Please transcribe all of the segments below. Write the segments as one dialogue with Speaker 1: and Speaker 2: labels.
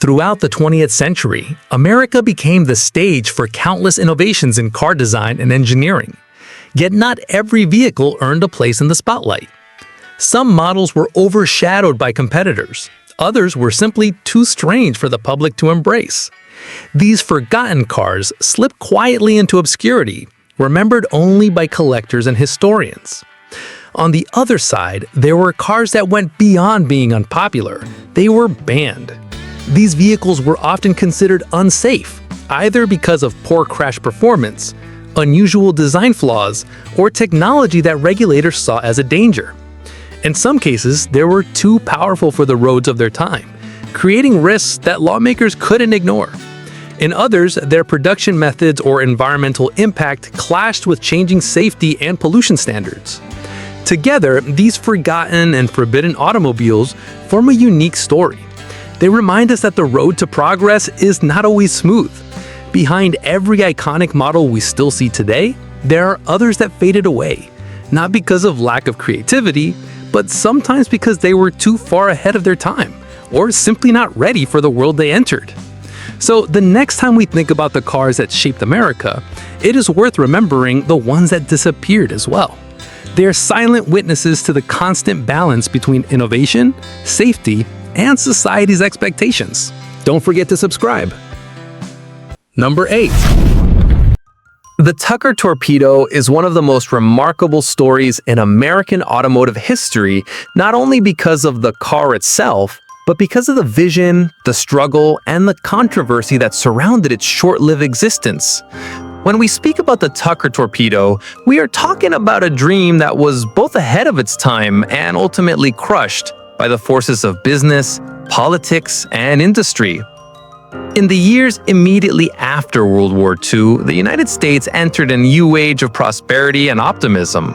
Speaker 1: Throughout the 20th century, America became the stage for countless innovations in car design and engineering. Yet not every vehicle earned a place in the spotlight. Some models were overshadowed by competitors. Others were simply too strange for the public to embrace. These forgotten cars slipped quietly into obscurity, remembered only by collectors and historians. On the other side, there were cars that went beyond being unpopular. They were banned. These vehicles were often considered unsafe, either because of poor crash performance, unusual design flaws, or technology that regulators saw as a danger. In some cases, they were too powerful for the roads of their time, creating risks that lawmakers couldn't ignore. In others, their production methods or environmental impact clashed with changing safety and pollution standards. Together, these forgotten and forbidden automobiles form a unique story. They remind us that the road to progress is not always smooth. Behind every iconic model we still see today, there are others that faded away, not because of lack of creativity, but sometimes because they were too far ahead of their time, or simply not ready for the world they entered. So the next time we think about the cars that shaped America, it is worth remembering the ones that disappeared as well. They are silent witnesses to the constant balance between innovation, safety, and society's expectations. Don't forget to subscribe. Number 8. The Tucker Torpedo is one of the most remarkable stories in American automotive history, not only because of the car itself, but because of the vision, the struggle, and the controversy that surrounded its short-lived existence. When we speak about the Tucker Torpedo, we are talking about a dream that was both ahead of its time and ultimately crushed by the forces of business, politics, and industry. In the years immediately after World War II, the United States entered a new age of prosperity and optimism.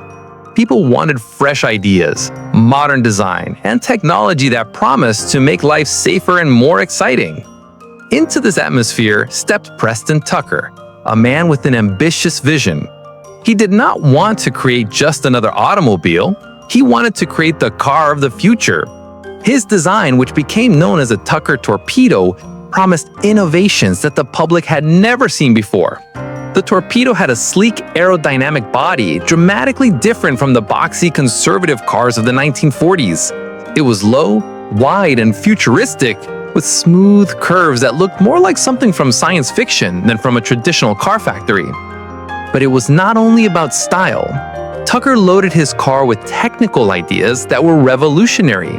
Speaker 1: People wanted fresh ideas, modern design, and technology that promised to make life safer and more exciting. Into this atmosphere stepped Preston Tucker, a man with an ambitious vision. He did not want to create just another automobile. He wanted to create the car of the future. His design, which became known as a Tucker Torpedo, promised innovations that the public had never seen before. The Torpedo had a sleek aerodynamic body, dramatically different from the boxy conservative cars of the 1940s. It was low, wide, and futuristic, with smooth curves that looked more like something from science fiction than from a traditional car factory. But it was not only about style. Tucker loaded his car with technical ideas that were revolutionary.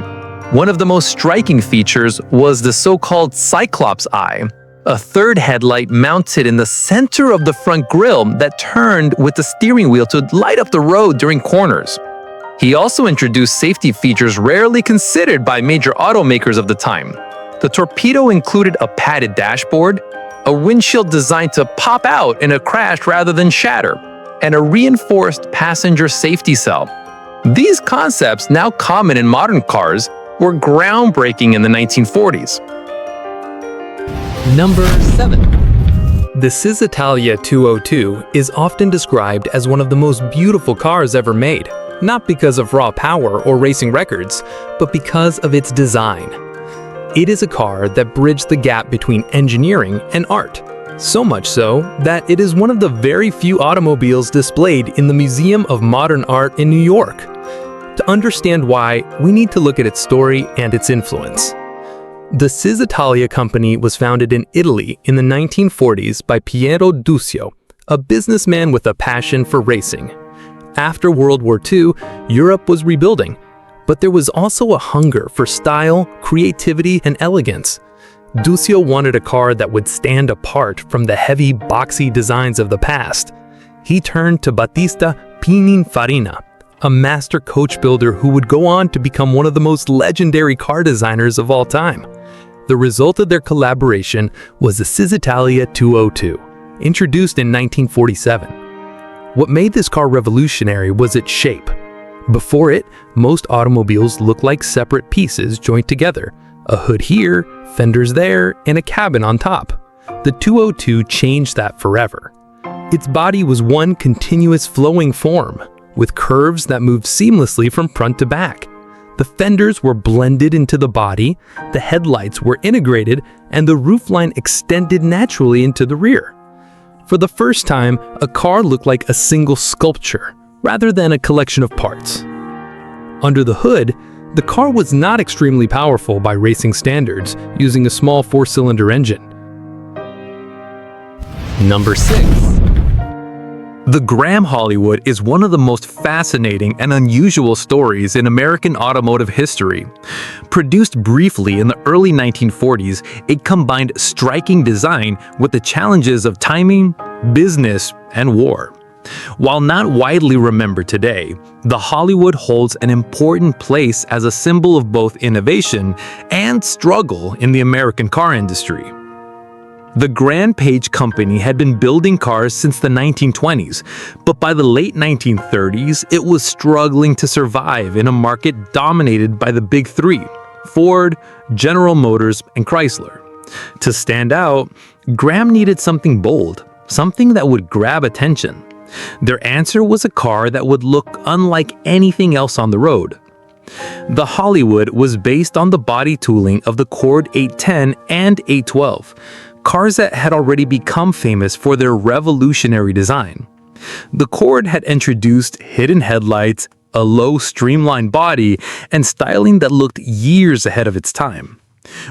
Speaker 1: One of the most striking features was the so-called Cyclops eye, a third headlight mounted in the center of the front grille that turned with the steering wheel to light up the road during corners. He also introduced safety features rarely considered by major automakers of the time. The Torpedo included a padded dashboard, a windshield designed to pop out in a crash rather than shatter, and a reinforced passenger safety cell. These concepts, now common in modern cars, were groundbreaking in the 1940s. Number 7. The Cisitalia 202 is often described as one of the most beautiful cars ever made, not because of raw power or racing records, but because of its design. It is a car that bridged the gap between engineering and art, so much so that it is one of the very few automobiles displayed in the Museum of Modern Art in New York. To understand why, we need to look at its story and its influence. The Cisitalia company was founded in Italy in the 1940s by Piero Duccio, a businessman with a passion for racing. After World War II, Europe was rebuilding, but there was also a hunger for style, creativity, and elegance. Duccio wanted a car that would stand apart from the heavy, boxy designs of the past. He turned to Battista Pininfarina, a master coach builder who would go on to become one of the most legendary car designers of all time. The result of their collaboration was the Cisitalia 202, introduced in 1947. What made this car revolutionary was its shape. Before it, most automobiles looked like separate pieces joined together, a hood here, fenders there, and a cabin on top. The 202 changed that forever. Its body was one continuous flowing form, with curves that moved seamlessly from front to back. The fenders were blended into the body, the headlights were integrated, and the roofline extended naturally into the rear. For the first time, a car looked like a single sculpture, rather than a collection of parts. Under the hood, the car was not extremely powerful by racing standards, using a small 4-cylinder engine. Number 6. The Graham Hollywood is one of the most fascinating and unusual stories in American automotive history. Produced briefly in the early 1940s, it combined striking design with the challenges of timing, business, and war. While not widely remembered today, the Hollywood holds an important place as a symbol of both innovation and struggle in the American car industry. The Grand Page Company had been building cars since the 1920s, but by the late 1930s, it was struggling to survive in a market dominated by the Big Three: Ford, General Motors, and Chrysler. To stand out, Graham needed something bold, something that would grab attention. Their answer was a car that would look unlike anything else on the road. The Hollywood was based on the body tooling of the Cord 810 and 812, cars that had already become famous for their revolutionary design. The Cord had introduced hidden headlights, a low streamlined body, and styling that looked years ahead of its time.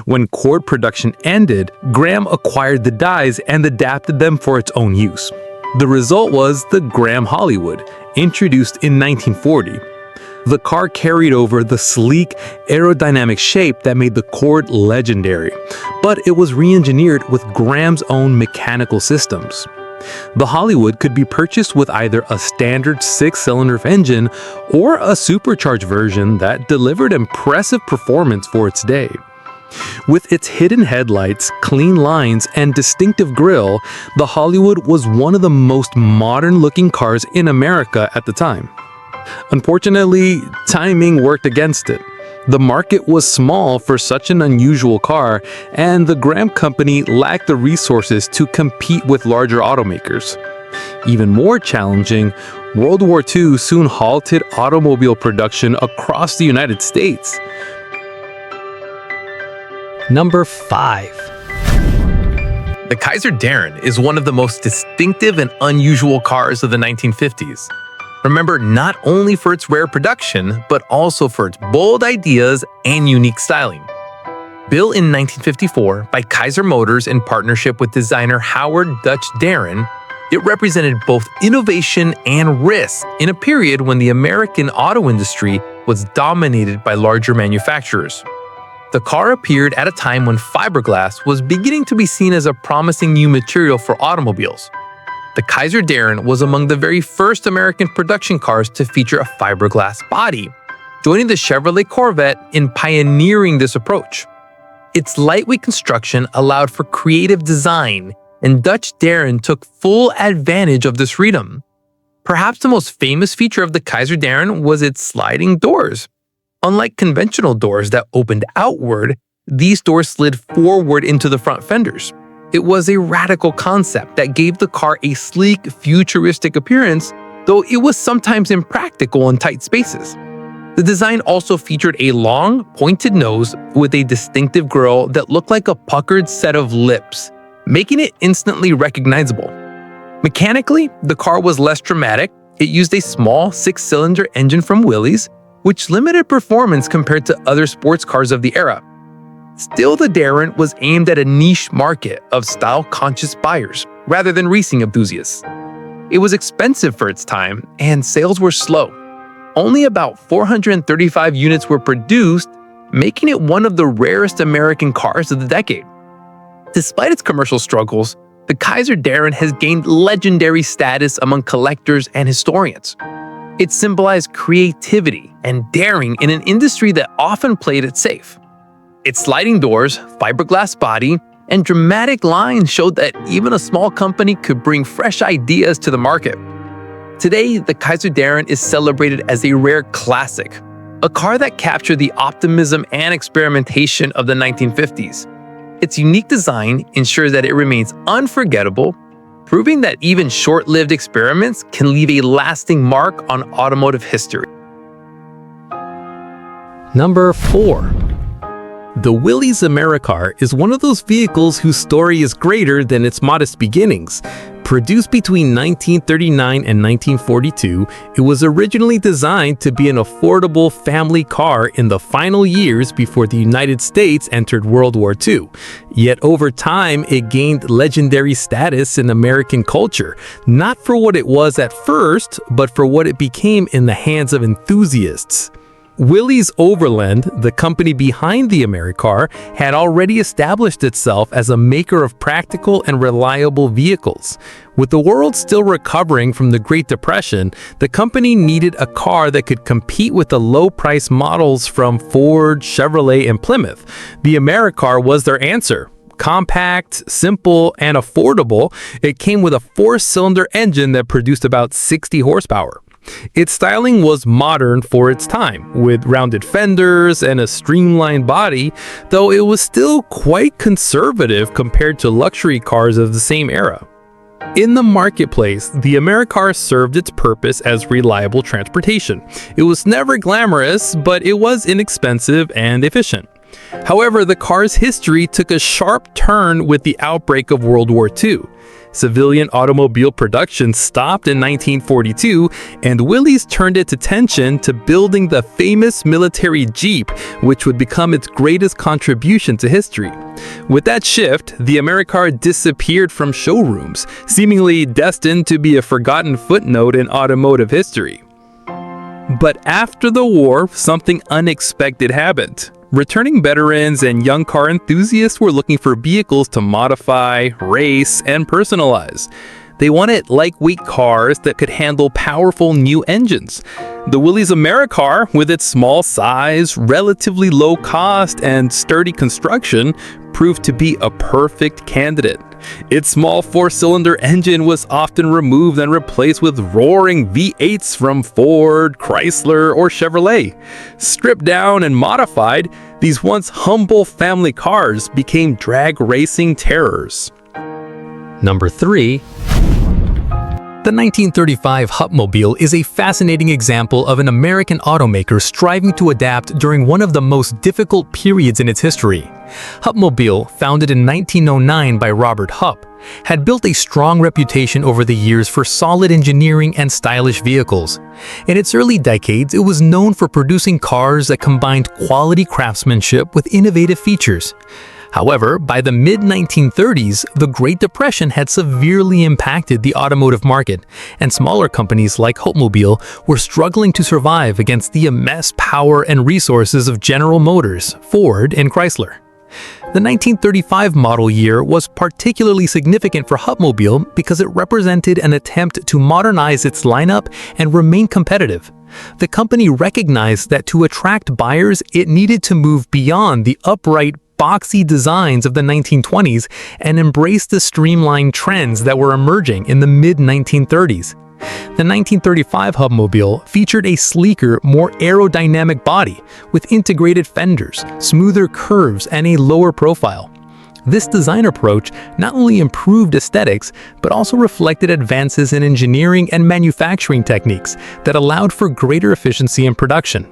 Speaker 1: When Cord production ended, Graham acquired the dies and adapted them for its own use. The result was the Graham Hollywood, introduced in 1940. The car carried over the sleek, aerodynamic shape that made the Cord legendary, but it was re-engineered with Graham's own mechanical systems. The Hollywood could be purchased with either a standard 6-cylinder engine or a supercharged version that delivered impressive performance for its day. With its hidden headlights, clean lines, and distinctive grille, the Hollywood was one of the most modern-looking cars in America at the time. Unfortunately, timing worked against it. The market was small for such an unusual car, and the Graham Company lacked the resources to compete with larger automakers. Even more challenging, World War II soon halted automobile production across the United States. Number 5. The Kaiser Darren is one of the most distinctive and unusual cars of the 1950s. Remembered not only for its rare production, but also for its bold ideas and unique styling. Built in 1954 by Kaiser Motors in partnership with designer Howard Dutch Darren, it represented both innovation and risk in a period when the American auto industry was dominated by larger manufacturers. The car appeared at a time when fiberglass was beginning to be seen as a promising new material for automobiles. The Kaiser Darren was among the very first American production cars to feature a fiberglass body, joining the Chevrolet Corvette in pioneering this approach. Its lightweight construction allowed for creative design, and Dutch Darren took full advantage of this freedom. Perhaps the most famous feature of the Kaiser Darren was its sliding doors. Unlike conventional doors that opened outward, these doors slid forward into the front fenders. It was a radical concept that gave the car a sleek, futuristic appearance, though it was sometimes impractical in tight spaces. The design also featured a long, pointed nose with a distinctive grille that looked like a puckered set of lips, making it instantly recognizable. Mechanically, the car was less dramatic. It used a small 6-cylinder engine from Willys, which limited performance compared to other sports cars of the era. Still, the Darren was aimed at a niche market of style-conscious buyers rather than racing enthusiasts. It was expensive for its time, and sales were slow. Only about 435 units were produced, making it one of the rarest American cars of the decade. Despite its commercial struggles, the Kaiser Darren has gained legendary status among collectors and historians. It symbolized creativity and daring in an industry that often played it safe. Its sliding doors, fiberglass body, and dramatic lines showed that even a small company could bring fresh ideas to the market. Today, the Kaiser Darren is celebrated as a rare classic, a car that captured the optimism and experimentation of the 1950s. Its unique design ensures that it remains unforgettable, proving that even short-lived experiments can leave a lasting mark on automotive history. Number 4. The Willys AmeriCar is one of those vehicles whose story is greater than its modest beginnings. Produced between 1939 and 1942, it was originally designed to be an affordable family car in the final years before the United States entered World War II. Yet over time, it gained legendary status in American culture, not for what it was at first, but for what it became in the hands of enthusiasts. Willys Overland, the company behind the AmeriCar, had already established itself as a maker of practical and reliable vehicles. With the world still recovering from the Great Depression, the company needed a car that could compete with the low-price models from Ford, Chevrolet, and Plymouth. The AmeriCar was their answer. Compact, simple, and affordable, it came with a 4-cylinder engine that produced about 60 horsepower. Its styling was modern for its time, with rounded fenders and a streamlined body, though it was still quite conservative compared to luxury cars of the same era. In the marketplace, the AmeriCar served its purpose as reliable transportation. It was never glamorous, but it was inexpensive and efficient. However, the car's history took a sharp turn with the outbreak of World War II. Civilian automobile production stopped in 1942, and Willys turned its attention to building the famous military Jeep, which would become its greatest contribution to history. With that shift, the AmeriCar disappeared from showrooms, seemingly destined to be a forgotten footnote in automotive history. But after the war, something unexpected happened. Returning veterans and young car enthusiasts were looking for vehicles to modify, race, and personalize. They wanted lightweight cars that could handle powerful new engines. The Willys AmeriCar, with its small size, relatively low cost, and sturdy construction, proved to be a perfect candidate. Its small 4-cylinder engine was often removed and replaced with roaring V8s from Ford, Chrysler, or Chevrolet. Stripped down and modified, these once humble family cars became drag racing terrors. Number 3. The 1935 Hupmobile is a fascinating example of an American automaker striving to adapt during one of the most difficult periods in its history. Hupmobile, founded in 1909 by Robert Hupp, had built a strong reputation over the years for solid engineering and stylish vehicles. In its early decades, it was known for producing cars that combined quality craftsmanship with innovative features. However, by the mid-1930s, the Great Depression had severely impacted the automotive market, and smaller companies like Hupmobile were struggling to survive against the immense power and resources of General Motors, Ford, and Chrysler. The 1935 model year was particularly significant for Hupmobile because it represented an attempt to modernize its lineup and remain competitive. The company recognized that to attract buyers, it needed to move beyond the upright, boxy designs of the 1920s and embrace the streamlined trends that were emerging in the mid-1930s. The 1935 Hupmobile featured a sleeker, more aerodynamic body with integrated fenders, smoother curves, and a lower profile. This design approach not only improved aesthetics, but also reflected advances in engineering and manufacturing techniques that allowed for greater efficiency in production.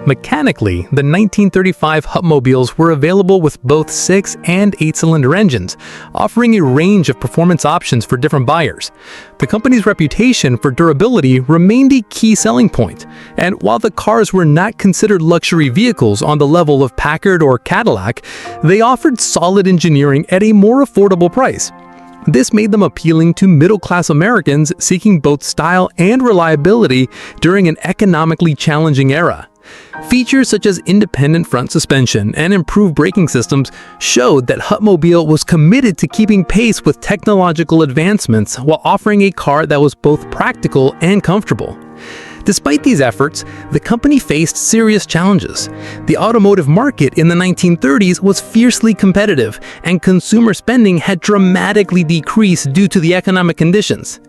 Speaker 1: Mechanically, the 1935 Hupmobiles were available with both 6- and 8-cylinder engines, offering a range of performance options for different buyers. The company's reputation for durability remained a key selling point, and while the cars were not considered luxury vehicles on the level of Packard or Cadillac, they offered solid engineering at a more affordable price. This made them appealing to middle-class Americans seeking both style and reliability during an economically challenging era. Features such as independent front suspension and improved braking systems showed that Hupmobile was committed to keeping pace with technological advancements while offering a car that was both practical and comfortable. Despite these efforts, the company faced serious challenges. The automotive market in the 1930s was fiercely competitive, and consumer spending had dramatically decreased due to the economic conditions.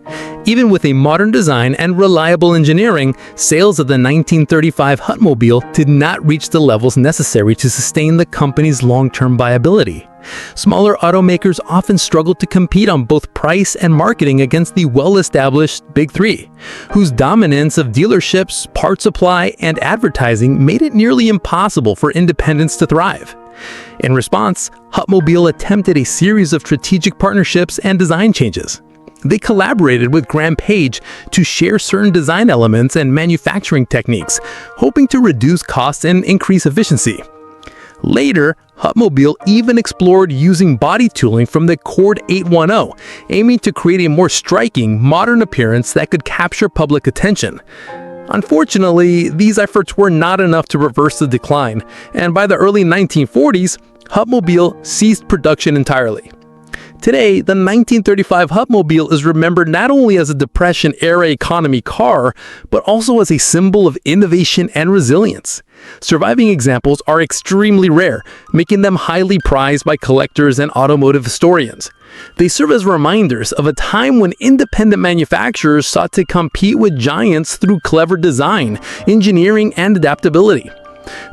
Speaker 1: Even with a modern design and reliable engineering, sales of the 1935 Hutmobile did not reach the levels necessary to sustain the company's long-term viability. Smaller automakers often struggled to compete on both price and marketing against the well-established Big Three, whose dominance of dealerships, part supply, and advertising made it nearly impossible for independents to thrive. In response, Hutmobile attempted a series of strategic partnerships and design changes. They collaborated with Graham Page to share certain design elements and manufacturing techniques, hoping to reduce costs and increase efficiency. Later, Hutmobile even explored using body tooling from the Cord 810, aiming to create a more striking, modern appearance that could capture public attention. Unfortunately, these efforts were not enough to reverse the decline, and by the early 1940s, Hutmobile ceased production entirely. Today, the 1935 Hutmobile is remembered not only as a Depression-era economy car, but also as a symbol of innovation and resilience. Surviving examples are extremely rare, making them highly prized by collectors and automotive historians. They serve as reminders of a time when independent manufacturers sought to compete with giants through clever design, engineering, and adaptability.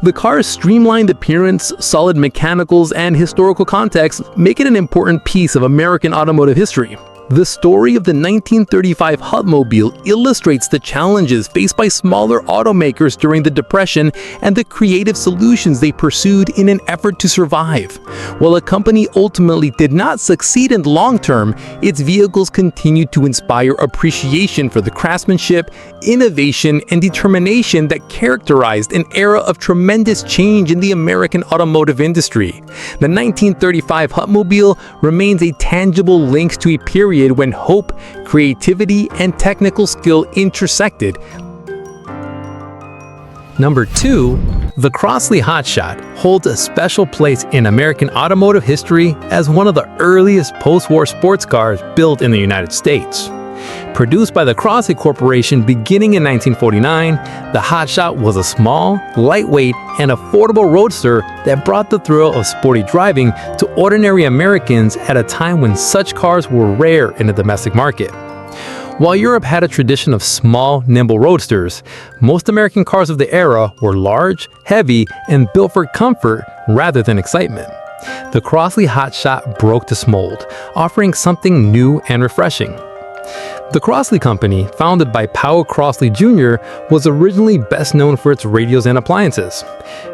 Speaker 1: The car's streamlined appearance, solid mechanicals, and historical context make it an important piece of American automotive history. The story of the 1935 Hutmobile illustrates the challenges faced by smaller automakers during the Depression and the creative solutions they pursued in an effort to survive. While the company ultimately did not succeed in the long term, its vehicles continued to inspire appreciation for the craftsmanship, innovation, and determination that characterized an era of tremendous change in the American automotive industry. The 1935 Hutmobile remains a tangible link to a period when hope, creativity, and technical skill intersected. Number 2, the Crossley Hotshot holds a special place in American automotive history as one of the earliest post-war sports cars built in the United States. Produced by the Crossley Corporation beginning in 1949, the Hotshot was a small, lightweight, and affordable roadster that brought the thrill of sporty driving to ordinary Americans at a time when such cars were rare in the domestic market. While Europe had a tradition of small, nimble roadsters, most American cars of the era were large, heavy, and built for comfort rather than excitement. The Crossley Hotshot broke this mold, offering something new and refreshing. The Crossley Company, founded by Powell Crossley Jr., was originally best known for its radios and appliances.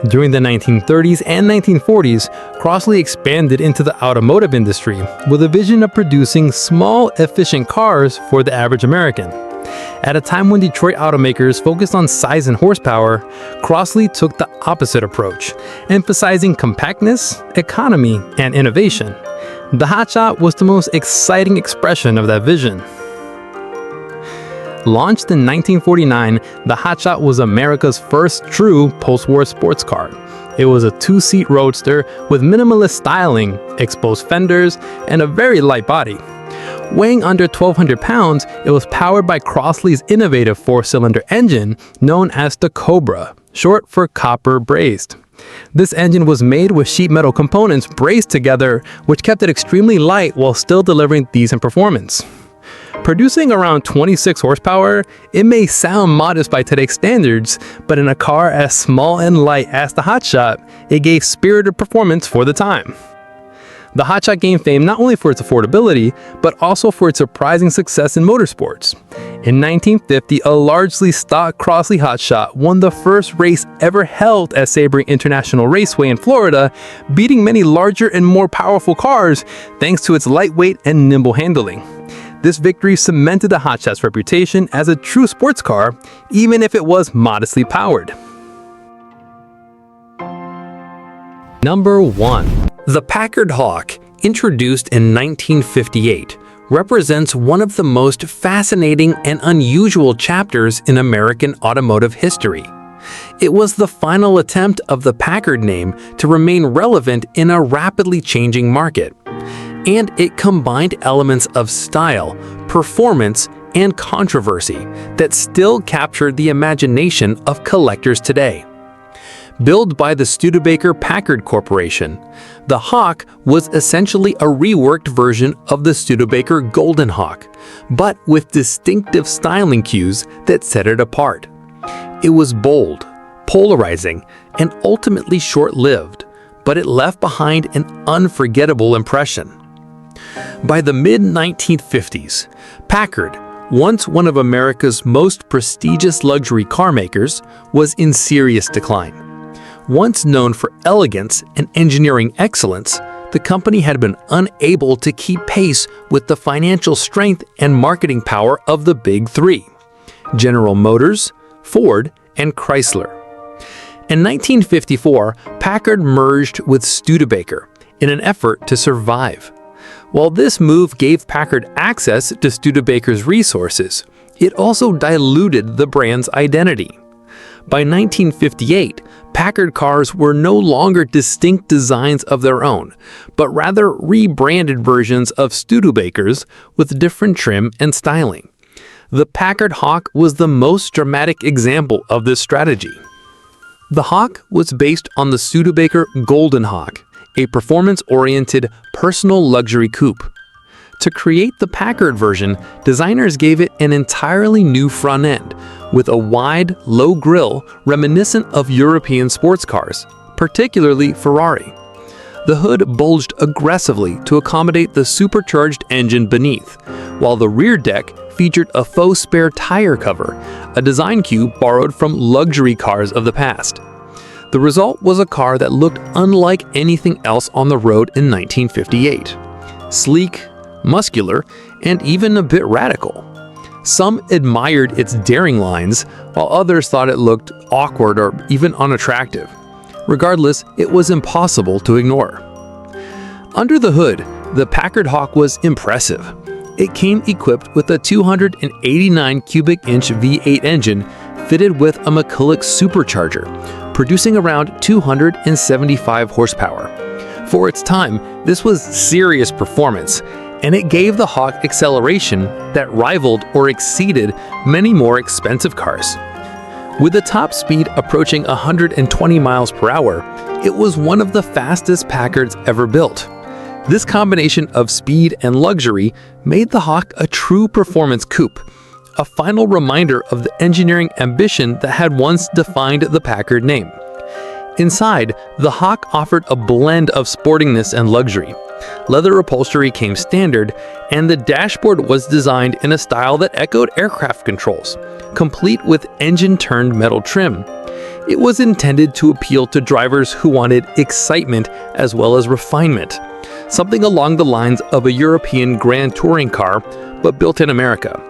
Speaker 1: During the 1930s and 1940s, Crossley expanded into the automotive industry with a vision of producing small, efficient cars for the average American. At a time when Detroit automakers focused on size and horsepower, Crossley took the opposite approach, emphasizing compactness, economy, and innovation. The Hotshot was the most exciting expression of that vision. Launched in 1949, the Hotshot was America's first true post-war sports car. It was a two-seat roadster with minimalist styling, exposed fenders, and a very light body. Weighing under 1,200 pounds, it was powered by Crossley's innovative four-cylinder engine known as the Cobra, short for copper brazed. This engine was made with sheet metal components brazed together, which kept it extremely light while still delivering decent performance. Producing around 26 horsepower, it may sound modest by today's standards, but in a car as small and light as the Hotshot, it gave spirited performance for the time. The Hotshot gained fame not only for its affordability, but also for its surprising success in motorsports. In 1950, a largely stock Crossley Hotshot won the first race ever held at Sebring International Raceway in Florida, beating many larger and more powerful cars thanks to its lightweight and nimble handling. This victory cemented the Hotshot's reputation as a true sports car, even if it was modestly powered. Number 1. The Packard Hawk, introduced in 1958, represents one of the most fascinating and unusual chapters in American automotive history. It was the final attempt of the Packard name to remain relevant in a rapidly changing market. And it combined elements of style, performance, and controversy that still captured the imagination of collectors today. Built by the Studebaker-Packard Corporation, the Hawk was essentially a reworked version of the Studebaker Golden Hawk, but with distinctive styling cues that set it apart. It was bold, polarizing, and ultimately short-lived, but it left behind an unforgettable impression. By the mid-1950s, Packard, once one of America's most prestigious luxury car makers, was in serious decline. Once known for elegance and engineering excellence, the company had been unable to keep pace with the financial strength and marketing power of the Big Three: General Motors, Ford, and Chrysler. In 1954, Packard merged with Studebaker in an effort to survive. While this move gave Packard access to Studebaker's resources, it also diluted the brand's identity. By 1958, Packard cars were no longer distinct designs of their own, but rather rebranded versions of Studebakers with different trim and styling. The Packard Hawk was the most dramatic example of this strategy. The Hawk was based on the Studebaker Golden Hawk, a performance-oriented personal luxury coupe. To create the Packard version, designers gave it an entirely new front end, with a wide, low grille reminiscent of European sports cars, particularly Ferrari. The hood bulged aggressively to accommodate the supercharged engine beneath, while the rear deck featured a faux spare tire cover, a design cue borrowed from luxury cars of the past. The result was a car that looked unlike anything else on the road in 1958. Sleek, muscular, and even a bit radical. Some admired its daring lines, while others thought it looked awkward or even unattractive. Regardless, it was impossible to ignore. Under the hood, the Packard Hawk was impressive. It came equipped with a 289 cubic inch V8 engine fitted with a McCulloch supercharger, producing around 275 horsepower. For its time, this was serious performance, and it gave the Hawk acceleration that rivaled or exceeded many more expensive cars. With a top speed approaching 120 miles per hour, it was one of the fastest Packards ever built. This combination of speed and luxury made the Hawk a true performance coupe, a final reminder of the engineering ambition that had once defined the Packard name. Inside, the Hawk offered a blend of sportiness and luxury. Leather upholstery came standard, and the dashboard was designed in a style that echoed aircraft controls, complete with engine-turned metal trim. It was intended to appeal to drivers who wanted excitement as well as refinement, something along the lines of a European Grand Touring car, but built in America.